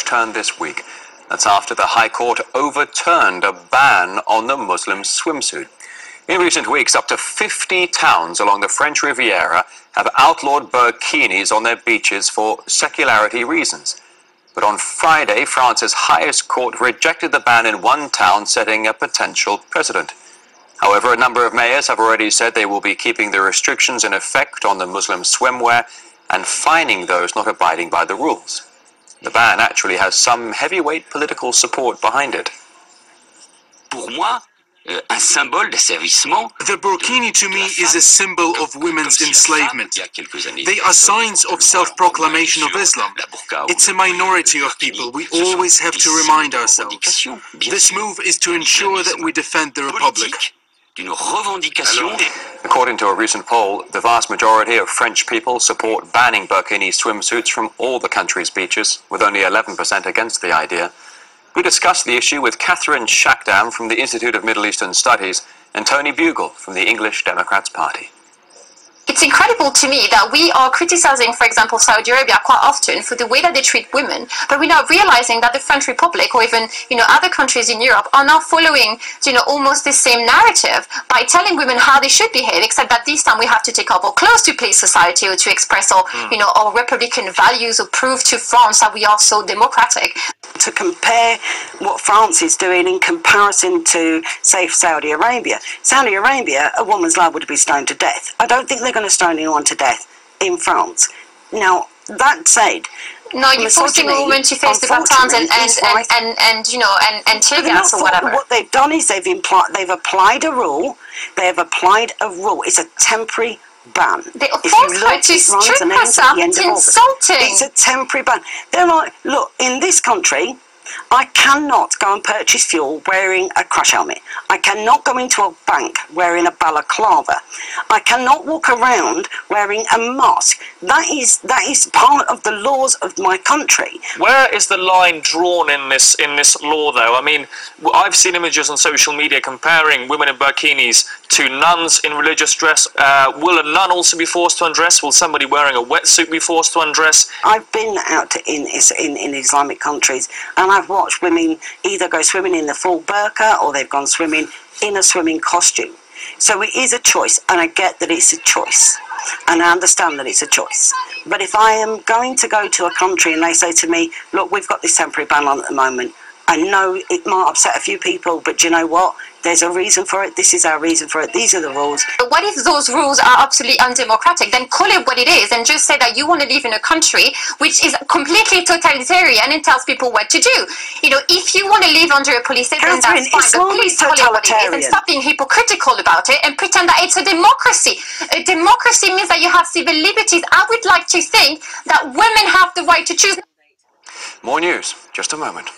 turn this week. That's after the High Court overturned a ban on the Muslim swimsuit. In recent weeks, up to 50 towns along the French Riviera have outlawed burkinis on their beaches for secularity reasons. But on Friday, France's highest court rejected the ban in one town, setting a potential precedent. However, a number of mayors have already said they will be keeping the restrictions in effect on the Muslim swimwear and fining those not abiding by the rules. The ban actually has some heavyweight political support behind it. Pour moi, un symbole d'asservissement. The burkini to me is a symbol of women's enslavement. They are signs of self-proclamation of Islam. It's a minority of people. We always have to remind ourselves. This move is to ensure that we defend the Republic. According to a recent poll, the vast majority of French people support banning burkini swimsuits from all the country's beaches, with only 11% against the idea. We discussed the issue with Catherine Shackdam from the Institute of Middle Eastern Studies and Tony Bugle from the English Democrats Party. It's incredible to me that we are criticizing, for example, Saudi Arabia quite often for the way that they treat women, but we're not realizing that the French Republic or even, other countries in Europe are now following, almost the same narrative by telling women how they should behave, except that this time we have to take off our clothes to please society or to express our, our Republican values or prove to France that we are so democratic. To compare what France is doing in comparison to, say, Saudi Arabia. Saudi Arabia, a woman's liable to be stoned to death. I don't think they're going to stone anyone to death in France. Now, that said, no, you're forcing a woman to face the batons and tear gas or whatever. What they've done is they've applied a rule. They have applied a rule. It's a temporary ban. They forced her to strip herself. It's insulting. It's a temporary ban. They're like, look, in this country, I cannot go and purchase fuel wearing a crash helmet. I cannot go into a bank wearing a balaclava. I cannot walk around wearing a mask. That is part of the laws of my country. Where is the line drawn in this law, though? I mean, I've seen images on social media comparing women in burkinis to nuns in religious dress. Will a nun also be forced to undress? Will somebody wearing a wetsuit be forced to undress? I've been out in Islamic countries, and I've watched women either go swimming in the full burqa or they've gone swimming in a swimming costume. So it is a choice, and I get that it's a choice, and I understand that it's a choice. But if I am going to go to a country and they say to me, look, we've got this temporary ban on at the moment, I know it might upset a few people, but do you know what? There's a reason for it. This is our reason for it. These are the rules. But what if those rules are absolutely undemocratic? Then call it what it is and just say that you want to live in a country which is completely totalitarian and tells people what to do. If you want to live under a police state, then that's fine. But please call it what it is and stop being hypocritical about it and pretend that it's a democracy. A democracy means that you have civil liberties. I would like to think that women have the right to choose. More news, just a moment.